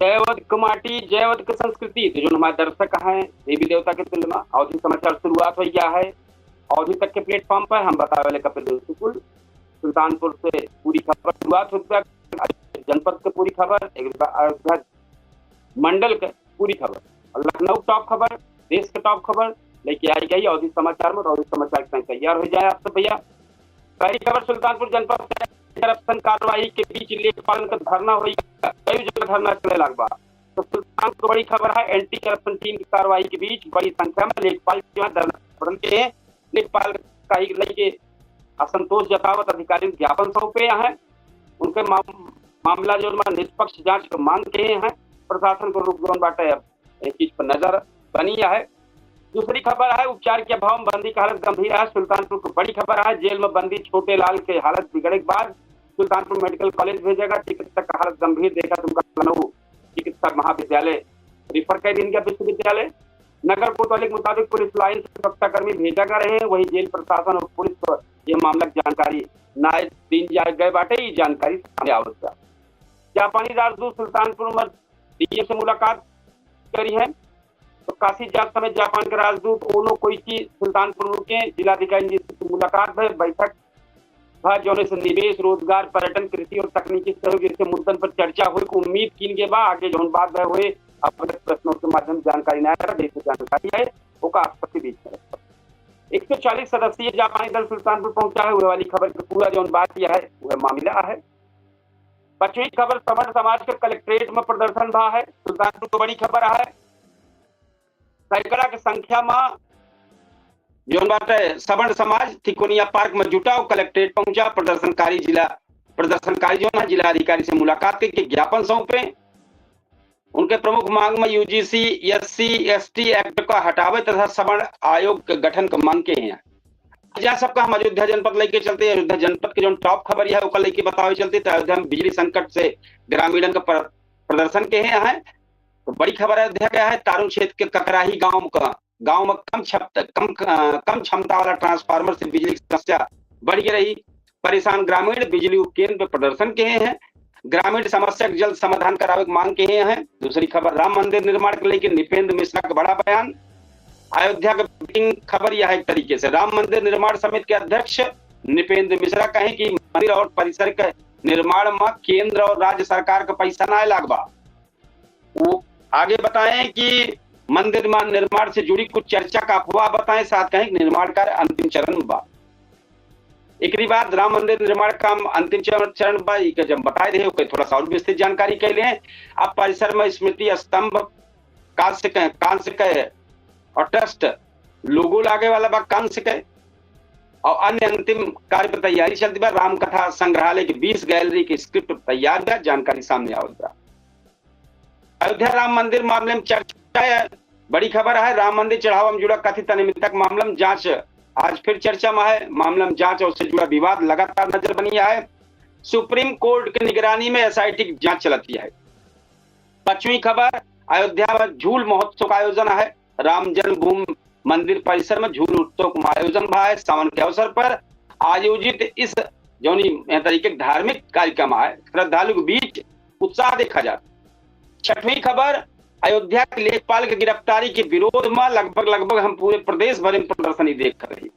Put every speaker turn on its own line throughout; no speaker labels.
जयवत माटी जयवत की संस्कृति तो जो हमारे दर्शक हैं देवी देवता के तुल्य में अवधि समाचार शुरुआत हो गया है। अवधि तक के प्लेटफॉर्म पर हम बतावे वाले कपिल सुकुल सुल्तानपुर से पूरी खबर शुरुआत हो गया। जनपद के पूरी खबर, अयोध्या मंडल के पूरी खबर और लखनऊ टॉप खबर, देश के टॉप खबर लेके आई गई अवधि समाचार में। अवधि समाचार के तैयार हो जाए आप सब भैया। पहली खबर सुल्तानपुर जनपद में करप्शन कार्रवाई के बीच लेखपाल का धरना हो गया। कई जगह धरना चले लगभग। तो सुल्तानपुर को बड़ी खबर है, एंटी करप्शन टीम की कार्रवाई के बीच बड़ी संख्या में लेखपाल जो है धरना के हैं। लेखपाल का ही लेके असंतोष जतावत अधिकारी ज्ञापन सौंपे हैं। उनके मामला जो निष्पक्ष जांच की मांग किए हैं। प्रशासन को रुक बाटे अब इस चीज पर नजर बनी है। दूसरी खबर है, उपचार के अभाव में बंदी की हालत गंभीर है। सुल्तानपुर को बड़ी खबर है, जेल में बंदी छोटे लाल के हालत बिगड़े के बाद सुल्तानपुर मेडिकल कॉलेज भेजेगा। चिकित्सक का हालत गंभीर देखा तुमका लखनऊ चिकित्सा महाविद्यालय रिफर कर देंगे विश्वविद्यालय। नगर कोतवाली के मुताबिक पुलिस लाइन से सुरक्षाकर्मी भेजा कर रहे हैं। वही जेल प्रशासन और पुलिस को यह मामला की जानकारी नाए दिन गए बाटे ये जानकारी सामने आवश्यक। जापानी राजदूत सुल्तानपुर में डीएम से मुलाकात करी है। तो काशी जात समेत जापान के राजदूत ओनो कोइची सुल्तानपुर के जिलाधिकारी जी से मुलाकात है। बैठक जोने से निवेश, रोजगार, पर्यटन, कृषि और तकनीकी सहयोग जैसे मुद्दों पर चर्चा हुई। उम्मीद की के बाद आगे जो बात हुए अपने प्रश्नों के माध्यम से जानकारी न जानकारी है वो का आपत्ति बीच में 140 सदस्यीय जापानी दल सुल्तानपुर पहुंचा है। वह वाली खबर की पूरा जो बात यह है वह मामला है। पश्चिमी खबर, सवर्ण समाज के कलेक्ट्रेट में प्रदर्शन भा है। सुल्तानपुर को बड़ी खबर है, सैकड़ा की संख्या में जो बात है सवर्ण समाज तिकोनिया पार्क में जुटा और कलेक्ट्रेट पहुंचा। प्रदर्शनकारी जो है जिलाधिकारी से मुलाकात करके ज्ञापन सौंपे। उनके प्रमुख मांग में यूजीसी एससी एसटी एक्ट का हटावे तथा सवर्ण आयोग के गठन की मांग के हैं। जहाँ सबका हम अयोध्या जनपद लेके चलते हैं। अयोध्या जनपद की जो टॉप खबर है वो लेके बतावे चलते तो अयोध्या में बिजली संकट से ग्रामीण का प्रदर्शन के हैं। तो बड़ी खबर अयोध्या क्या है, तारू क्षेत्र के ककराही गांव में कम क्षमता वाला ट्रांसफार्मर से बिजली की समस्या बढ़ रही। परेशान ग्रामीण बिजली उपकेंद्र पे प्रदर्शन के हैं। ग्रामीण समस्या के जल्द समाधान करावे की मांग किए हैं। दूसरी खबर, राम मंदिर निर्माण को लेकर नृपेंद्र मिश्रा का बड़ा बयान। अयोध्या की खबर यह है एक तरीके से, राम मंदिर निर्माण समिति के अध्यक्ष नृपेंद्र मिश्रा कहें कि मंदिर और परिसर के निर्माण में केंद्र और राज्य सरकार का पैसा ना लगवा। वो आगे बताएं कि मंदिर निर्माण से जुड़ी कुछ चर्चा का अफवाह बताएं, साथ कहें निर्माण कार्य अंतिम चरण में बा। एक बाद राम मंदिर निर्माण काम अंतिम चरण बा जब बताए रहे थोड़ा सा और विस्तृत जानकारी कैले हैं। अब परिसर में स्मृति स्तंभ कांस्य के और ट्रस्ट लोगो लागे वाला बा कांस्य के और अन्य अंतिम कार्य पर तैयारी चलती बा। राम कथा संग्रहालय की 20 गैलरी की स्क्रिप्ट तैयार है, जानकारी सामने आवता। अयोध्या राम मंदिर मामले में चर्चा है, बड़ी खबर है। राम मंदिर चढ़ावा में जुड़ा कथित अनियमितता मामला में जांच आज फिर चर्चा में है। मामला में जांच और उससे जुड़ा विवाद लगातार नजर बनी है। सुप्रीम कोर्ट की निगरानी में एसआईटी की जांच चलती है। पश्चिमी खबर, अयोध्या में झूल महोत्सव का आयोजन है। राम जन्मभूमि मंदिर परिसर में झूल उत्सव का आयोजन हुआ है। सावन के अवसर पर आयोजित इस जौनी तरीके धार्मिक कार्यक्रम है, श्रद्धालु के बीच उत्साह देखा जाता। छठवीं खबर, अयोध्या के लेखपाल की गिरफ्तारी के विरोध में लगभग हम पूरे प्रदेश भर में प्रदर्शनी देख रही।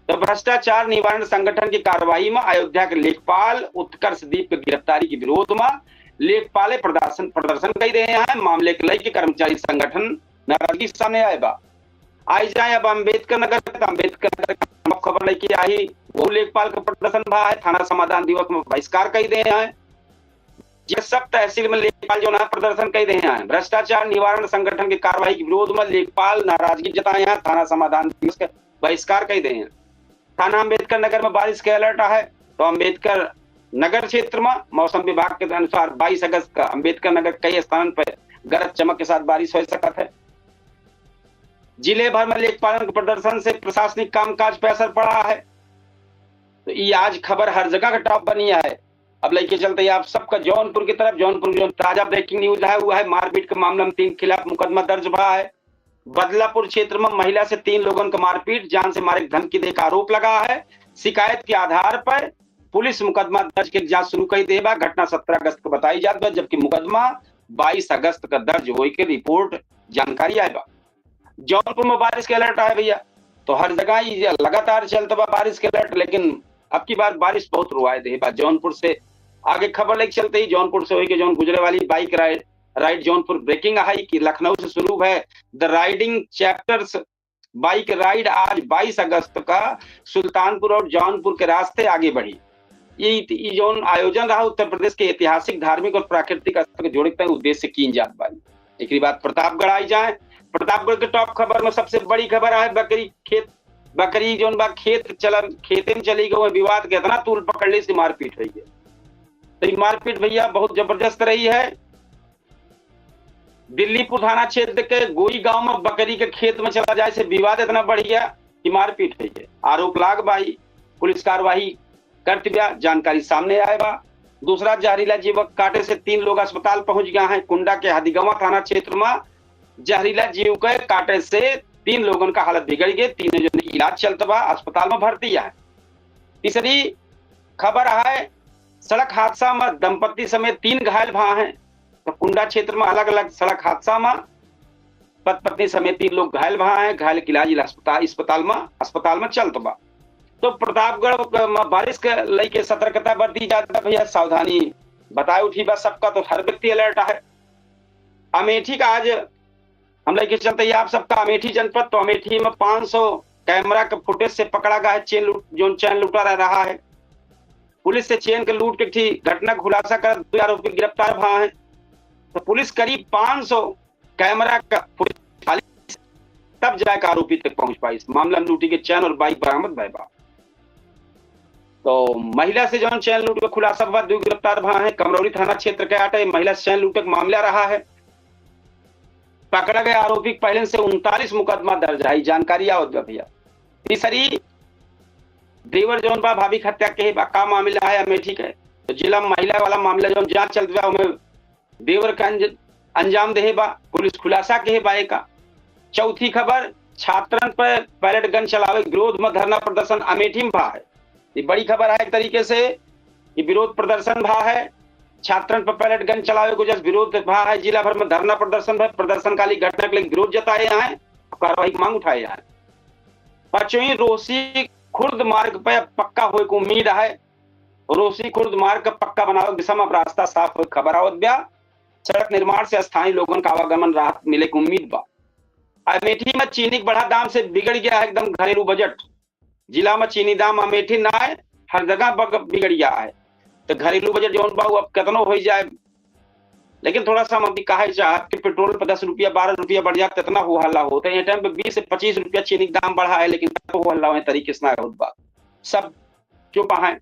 तो भ्रष्टाचार निवारण संगठन की कार्रवाई में अयोध्या के लेखपाल उत्कर्ष दीप की गिरफ्तारी के विरोध में लेखपाल प्रदर्शन कर रहे हैं। मामले के लेकर कर्मचारी संगठन नाराजगी सामने आए बा। आई जाए अब अम्बेडकर नगर खबर लेके आई, वो लेखपाल का प्रदर्शन भा है। थाना समाधान दिवस में बहिष्कार कर रहे हैं। ये सब तहसील में लेखपाल जो ना प्रदर्शन कर रहे हैं। भ्रष्टाचार निवारण संगठन की कार्रवाई के विरोध में लेखपाल नाराजगी जताए हैं। थाना समाधान दिवस का बहिष्कार कर रहे हैं। थाना अम्बेडकर नगर में बारिश का अलर्ट है। तो अम्बेडकर नगर क्षेत्र में मौसम विभाग के अनुसार 22 अगस्त का अम्बेडकर नगर कई स्थान पर गरज चमक के साथ बारिश हो सकता है। जिले भर में लेखपालन के प्रदर्शन से प्रशासनिक कामकाज पर असर पड़ा है। तो ये आज खबर हर जगह का टॉप बनी है। अब लेके चलते आप सबका जौनपुर की तरफ। जौनपुर जो ताजा ब्रेकिंग न्यूज है वो है, मारपीट के मामले में 3 के खिलाफ मुकदमा दर्ज हुआ है। बदलापुर क्षेत्र में महिला से 3 लोगों का मारपीट, जान से मारे धमकी देकर आरोप लगा है। शिकायत के आधार पर पुलिस मुकदमा दर्ज के जांच शुरू कर देगा। घटना 17 अगस्त को बताई जाती है, जबकि मुकदमा 22 अगस्त का दर्ज हुई के रिपोर्ट जानकारी आए बा। जौनपुर में बारिश के अलर्ट आए भैया, तो हर जगह ही लगातार चलता बा बारिश के अलर्ट, लेकिन अब की बार बारिश बहुत रुआए दे बा। जौनपुर से आगे खबर लेके चलते ही जौनपुर से होई के जौन गुजरे वाली बाइक राइड जौनपुर ब्रेकिंग आई कि लखनऊ से शुरू है the riding chapters bike ride आज 22 अगस्त का सुल्तानपुर और जौनपुर के रास्ते आगे बढ़ी। ये जौन आयोजन रहा उत्तर प्रदेश के ऐतिहासिक, धार्मिक और प्राकृतिक स्थल के जोड़े के उद्देश्य से की जात बारी। एक बात प्रतापगढ़ आई जाए, प्रतापगढ़ के टॉप खबर में सबसे बड़ी खबर है बकरी जौन बा खेते में चली गई विवाद के इतना तूल पकड़ने से मारपीट हुई है। तो मारपीट भैया बहुत जबरदस्त रही है। दिल्लीपुर थाना क्षेत्र के गोई गांव में बकरी के खेत में चला जाए से विवाद इतना बढ़ गया कि मारपीट हुई है। आरोप लाग बाई, पुलिस कार्रवाई करती बा, जानकारी सामने आए बा। दूसरा, जहरीला जीव काटे से 3 लोग अस्पताल पहुंच गया है। कुंडा के हदीगवा थाना क्षेत्र में जहरीला जीव के काटे से 3 लोगों का हालत बिगड़ गई, 3 जन इलाज चलता बा, अस्पताल में भर्ती है। तीसरी खबर है, सड़क हादसा में दंपति समेत 3 घायल भा हैं। तो कुंडा क्षेत्र में अलग अलग सड़क हादसा में पति पत्नी समेत 3 लोग घायल भा हैं। घायल के इलाज अस्पताल में चलता बा। तो प्रतापगढ़ में बारिश के लेके सतर्कता बरती जाता भैया, सावधानी बताए उठी बा सबका, तो हर व्यक्ति अलर्ट है। अमेठी का आज हम लेके चलते ही आप सबका अमेठी जनपद, तो अमेठी में 500 कैमरा के फुटेज से पकड़ा गया है चैन लूटा रहा है। पुलिस से चैन के लूट के घटना का खुलासा कर 2 आरोपी गिरफ्तार भा है। तो पुलिस करीब 500 कैमरा का फुटेज तब जाकर आरोपी तक पहुंच पाई। इस मामला में लूटी के चैन और बाइक बरामद भय बा। तो महिला से जो चैन लूट का खुलासा हुआ, 2 गिरफ्तार भा है। कमरौली थाना क्षेत्र के आटे महिला चैन लूट का मामला रहा है। पकड़ा गया आरोपी पहले से 39 मुकदमा दर्ज है, जानकारी आवत भैया। तीसरी, देवर जौन बा भाभी हत्या के का मामला है अमेठी के, तो जिला महिला वाला मामला जो जांच चल रहा है देवर का अंजाम दे बा, पुलिस खुलासा के बाए का। चौथी खबर, छात्रन पर पैलेट गन चलावे विरोध में धरना प्रदर्शन अमेठी में भा है। ये बड़ी खबर है एक तरीके से, ये विरोध प्रदर्शन भा है। छात्रन पर पैलेट गन चलावे को जैसे विरोध भा है, जिला भर में धरना प्रदर्शन है। प्रदर्शनकारी घटना के लिए विरोध जताए हैं, कार्रवाई की मांग उठाई है। पांचवी, रोसी खुर्द मार्ग पर पक्का होने को उम्मीद है। रोसी खुर्द मार्ग का पक्का बनावे दिशा में रास्ता साफ हो खबर आवत बा। सड़क निर्माण से स्थानीय लोगों का आवागमन राहत मिले की उम्मीद बा। अमेठी में चीनी बढ़ा दाम से बिगड़ गया है एकदम घरेलू बजट। जिला में चीनी दाम अमेठी ना है, हर जगह बिगड़ गया है। तो घरेलू बजट जो अब कितना हो जाए, लेकिन थोड़ा सा हम कहा चाह कि पेट्रोल पर 10 रुपया 12 रुपया बढ़ जाए कितना हो हल्ला होता है। टाइम पे 20 से 25 रुपया चीनी दाम बढ़ा है, लेकिन हो हल्ला तरीके से ना सब चुप है।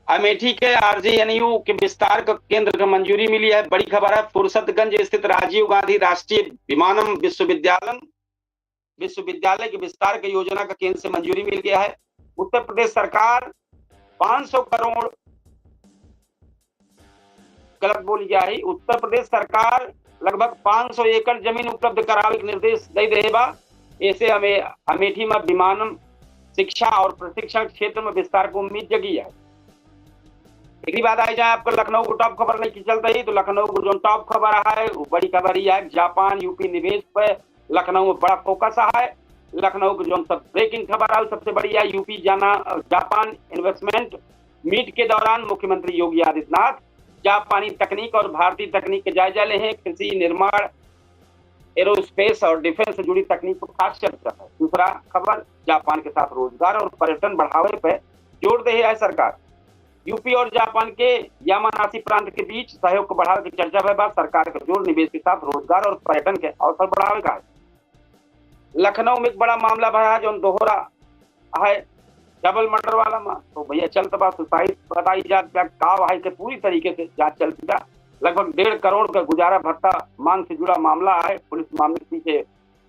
अमेठी के आरजीएनयू के विस्तार का केंद्र को मंजूरी मिली है। बड़ी खबर है, फुर्सतगंज स्थित राजीव गांधी राष्ट्रीय विमानम विश्वविद्यालय के विस्तार की योजना का केंद्र से मंजूरी मिल गया है। उत्तर प्रदेश सरकार 500 करोड़ गलत बोली जा रही, उत्तर प्रदेश सरकार लगभग 500 एकड़ जमीन उपलब्ध करावे के निर्देश दे रहे बा। ऐसे हमें अमेठी में विमानन शिक्षा और प्रशिक्षण क्षेत्र में विस्तार को उम्मीद जगी है। एक बात आ जाए आपको लखनऊ को टॉप खबर लेके चलते ही, तो लखनऊ को जो टॉप खबर है वो बड़ी खबर ही है। जापान यूपी निवेश पर लखनऊ में बड़ा फोकस है। लखनऊ को जो सब ब्रेकिंग खबर है सबसे बड़ी है, यूपी जापान इन्वेस्टमेंट मीट के दौरान मुख्यमंत्री योगी आदित्यनाथ जापानी तकनीक और भारतीय तकनीक के जायजा ले हैं। कृषि, निर्माण, एरोस्पेस और डिफेंस से जुड़ी तकनीक को खास चर्चा है। दूसरा खबर, जापान के साथ रोजगार और पर्यटन बढ़ावे पर जोर दे है सरकार। यूपी और जापान के यामानासी प्रांत के बीच सहयोग को बढ़ावे की चर्चा है। सरकार का जोर निवेश के साथ रोजगार और पर्यटन के अवसर बढ़ावे का है। लखनऊ में एक बड़ा मामला भरा जो दोहरा है डबल मर्डर वाला में, तो भैया चलता बा सुसाइड बताई जाता भाई के पूरी तरीके से जांच चलती है। लगभग 1.5 करोड़ का गुजारा भत्ता मांग से जुड़ा मामला है। पुलिस मामले के पीछे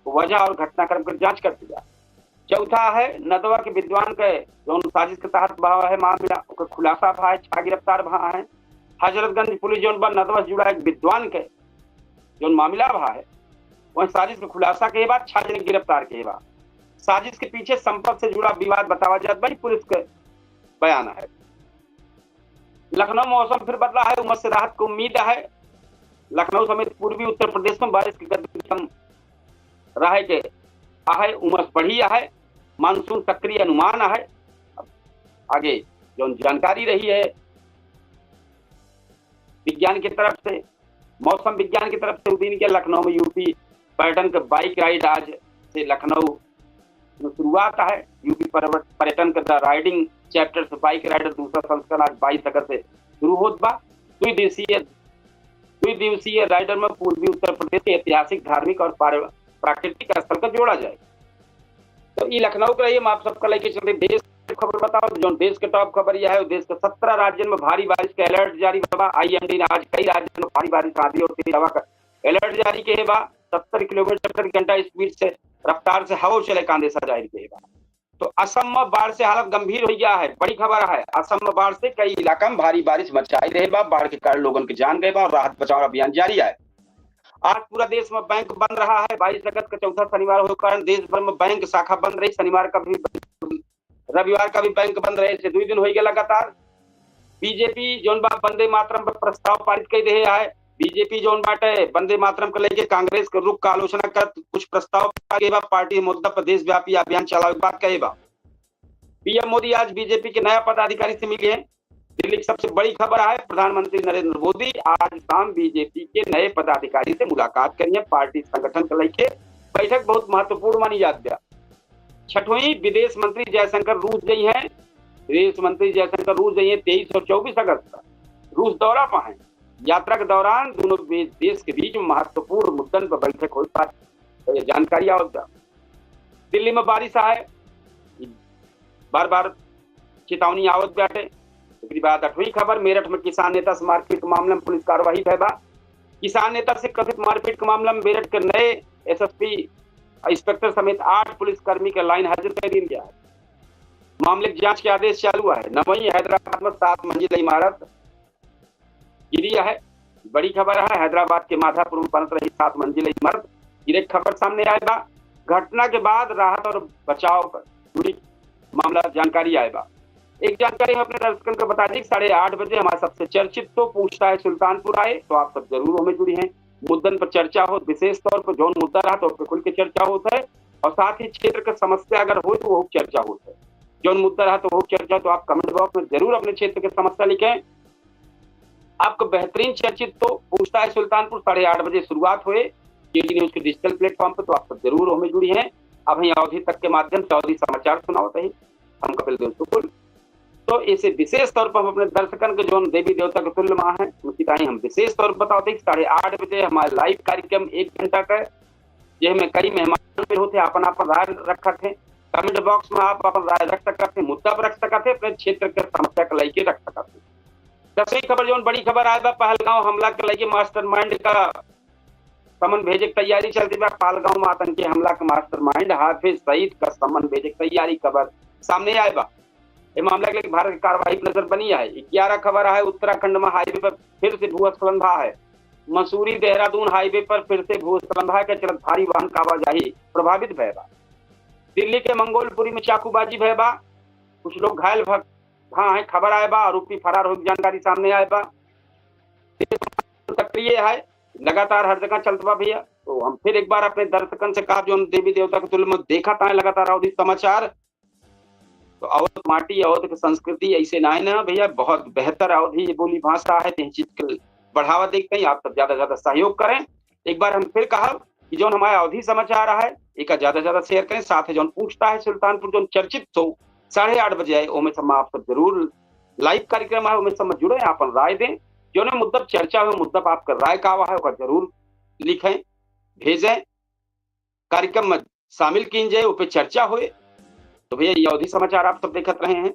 वजह और घटनाक्रम की जांच करती है। चौथा है, नदवा के विद्वान के जो साजिश के तहत भाव है मामला खुलासा भा है, 6 गिरफ्तार भा है। हजरतगंज पुलिस जो नदवा से जुड़ा एक विद्वान के जो मामला भा है वही साजिश के खुलासा के बाद 6 जन गिरफ्तार के बाद साजिश के पीछे संपर्क से जुड़ा विवाद बतावा जाता भाई पुलिस के बयान है। लखनऊ मौसम फिर बदला है, उमस से राहत को उम्मीद है। लखनऊ समेत पूर्वी उत्तर प्रदेश में बारिश की गति कम रहे के आहे, उमस बढ़ी है, मानसून सक्रिय अनुमान है। आगे जो जानकारी रही है विज्ञान की तरफ से, मौसम विज्ञान की तरफ से दिन के लखनऊ में यूपी पर्यटन का बाइक राइड आज से लखनऊ में शुरुआत है। यूपी पर्यटन का राइडिंग चैप्टर से बाइक राइडर दूसरा संस्करण आज 22 अगस्त से शुरू होत बा। दुई दिवसीय राइडर में पूर्वी उत्तर प्रदेश के ऐतिहासिक, धार्मिक और प्राकृतिक स्थल का जोड़ा जाए। तो ये लखनऊ का रही, आप सबका लेके चलते देश खबर बताओ। जो देश के टॉप खबर यह है, देश के 17 राज्यों में भारी बारिश का अलर्ट जारी बा। IMD ने आज कई राज्यों में भारी बारिश, आंधी और तेज हवा का अलर्ट जारी किए बा। 70 किलोमीटर प्रति घंटा स्पीड से रफ्तार से हवा चले का अंदेशा जारी किए बा। तो असम में बाढ़ से हालत गंभीर हो गया है, बड़ी खबर है। असम में बाढ़ से कई इलाका में भारी बारिश मचाई रहे बा, बाढ़ के कारण लोगों की जान गए बा और राहत बचाव अभियान जारी है। आज पूरा देश में बैंक बंद रहा है। 22 अगस्त का चौथा शनिवार होने के कारण देश भर में बैंक शाखा बंद रही। शनिवार का भी, रविवार का भी बैंक बंद रहे से 2 दिन हो गए लगातार। बीजेपी जोन बा वंदे मातरम पर प्रस्ताव पारित कर रहे है। बीजेपी जोन बाटे वंदे मातरम को लेकर कांग्रेस के रुख का आलोचना कर कुछ प्रस्ताव पार्टी मुद्दा पर देशव्यापी अभियान चलावे के बाद कहे बा। पीएम मोदी आज बीजेपी के नया पदाधिकारी से मिले हैं। दिल्ली की सबसे बड़ी खबर है, प्रधानमंत्री नरेंद्र मोदी आज शाम बीजेपी के नए पदाधिकारी से मुलाकात करेंगे। पार्टी संगठन को लेकर बैठक बहुत महत्वपूर्ण मानी जाती है। छठवीं विदेश मंत्री जयशंकर रूस गई हैं। विदेश मंत्री जयशंकर रूस गई हैं 23 और 24 अगस्त तक रूस दौरा पर हैं। यात्रा के दौरान दोनों देश के बीच में महत्वपूर्ण मुद्दों पर बैठक हो पाती, जानकारी आवत। दिल्ली में बारिश आए, बार बार चेतावनी आवत बैठे। इसके बाद 8वीं खबर, मेरठ में किसान नेता से मारपीट के मामले में पुलिस कार्रवाई भैबा। किसान नेता से कथित मारपीट के मामले में मेरठ के नए SSP इंस्पेक्टर समेत 8 पुलिसकर्मी के लाइन हाजिर कर दिया गया है। मामले की जांच के आदेश चालू है। वहीं हैदराबाद में 7 मंजिला इमारत गिरी है, बड़ी खबर है। हैदराबाद के माधापुर में बनत रही 7 मंजिला इमारत गिरे खबर सामने आएगा। घटना के बाद राहत और बचाव पर जुड़ी मामला जानकारी आएगा। एक जानकारी हम अपने दर्शकों को बता दें, 8:30 बजे हमारे सबसे चर्चित तो पूछता है सुल्तानपुर आए, तो आप सब जरूर हमें जुड़ी हैं। मुद्दन पर चर्चा हो, विशेष तौर पर जो मुद्दा रहा तो खुल के चर्चा होता है और साथ ही क्षेत्र की समस्या अगर हो तो वो चर्चा होता है। जो मुद्दा रहा तो वो चर्चा, तो आप कमेंट बॉक्स में जरूर अपने क्षेत्र की समस्या लिखें। आपको बेहतरीन चर्चित तो पूछता है सुल्तानपुर 8:30 बजे शुरुआत हुए केडी न्यूज के डिजिटल प्लेटफॉर्म पर, तो आप सब जरूर हमें जुड़ी हैं। अब हम अवधि तक के माध्यम से अवधि समाचार सुनाते हैं। हम कपिल देव सुकुल, तो इसे विशेष तौर पर हम अपने दर्शकों के जो देवी देवता के तुल्य मां है उनकी ताई हम विशेष तौर पर बताते हैं। 8:30 बजे हमारे लाइव कार्यक्रम 1 घंटा का, जिसमें कई मेहमान होते अपन राय रख थे। कमेंट बॉक्स में आप अपन राय रख सकते, मुद्दा पर रख सकते, अपने क्षेत्र के समस्या को लेके रख सकते। 10वीं खबर जो बड़ी खबर आया, पहलगांव हमला के लेके मास्टरमाइंड का समन भेजे की तैयारी चलती है। पहलगांव में आतंकी हमला का मास्टरमाइंड हाफिज सईद का समन भेजे की तैयारी खबर सामने आएगा। ये मामला के लिए भारत की कार्रवाई पर नजर बनी है। 11 खबर है, उत्तराखंड में हाईवे पर फिर से भूस्खलन भा है। मसूरी देहरादून हाईवे पर फिर से भूस्खलन भा के चलते भारी वाहन का आवाजाही प्रभावित भयबा। दिल्ली के मंगोलपुरी में चाकूबाजी भयबा, कुछ लोग घायल हाँ है, खबर आए बा। आरोपी फरार हो जानकारी सामने आए बा। सक्रिय है, लगातार हर जगह चलता भैया। तो हम फिर एक बार अपने दर्शकों से कहा, जो देवी देवता के तुल्य में देखा था लगातार अवधि समाचार, तो अवध माटी अवध की संस्कृति ऐसे ना है ना भैया, बहुत बेहतर अवधि बोली भाषा है। चीज को बढ़ावा देखते हैं, आप सब ज्यादा से ज्यादा सहयोग करें। एक बार हम फिर कहा कि जो हमारे अवधि समाचार है एक ज्यादा से ज्यादा शेयर करें। साथ ही जो पूछता है सुल्तानपुर जो चर्चित तो 8:30 बजे आए, उनमें सब आप सब जरूर लाइव कार्यक्रम है, उनमें सब जुड़े, अपन राय दें। जो ना मुद्दा चर्चा हो, मुद्दा पर आपका राय का हुआ है जरूर लिखें, भेजें, कार्यक्रम में शामिल की जाए, उस पर चर्चा हुए। तो भैया ये अवधि समाचार आप सब देखते रहे हैं।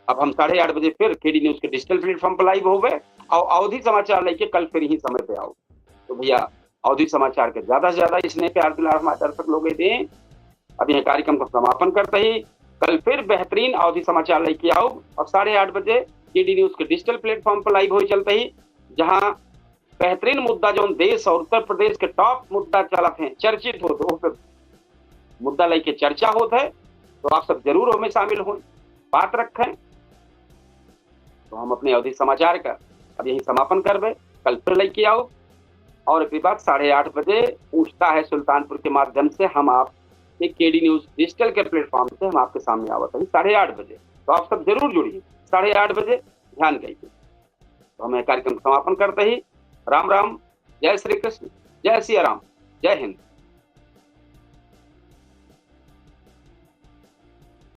अब हम 8:30 बजे फिर केडी न्यूज के डिजिटल प्लेटफॉर्म पर लाइव हो गए और अवधि समाचार लेके कल फिर ही समय पे आओ। तो भैया अवधि समाचार के ज्यादा से ज्यादा इसने प्यार दुलार हमारे दर्शक लोग दें। अब यह कार्यक्रम का समापन करते ही कल फिर बेहतरीन अवधि समाचार लेके आओ और 8:30 बजे केडी न्यूज के डिजिटल प्लेटफॉर्म पर लाइव हो चलते ही, जहां बेहतरीन मुद्दा जो देश और उत्तर प्रदेश के टॉप मुद्दा चलते हैं, चर्चित होते मुद्दा लेके चर्चा होता है, तो आप सब जरूर हमें शामिल हो, बात रखें। तो हम अपने अवधि समाचार का अब यही समापन करबे, कल फिर लेके आओ। और विभाग 8:30 बजे पूछता है सुल्तानपुर के माध्यम से, हम आप एक केडी न्यूज डिजिटल के प्लेटफॉर्म से हम आपके सामने आवत है 8:30 बजे। तो आप सब जरूर जुड़िए 8:30 बजे, ध्यान करिए। तो हमें कार्यक्रम समापन करते ही राम राम, जय श्री कृष्ण, जय सिया राम, जय हिंद।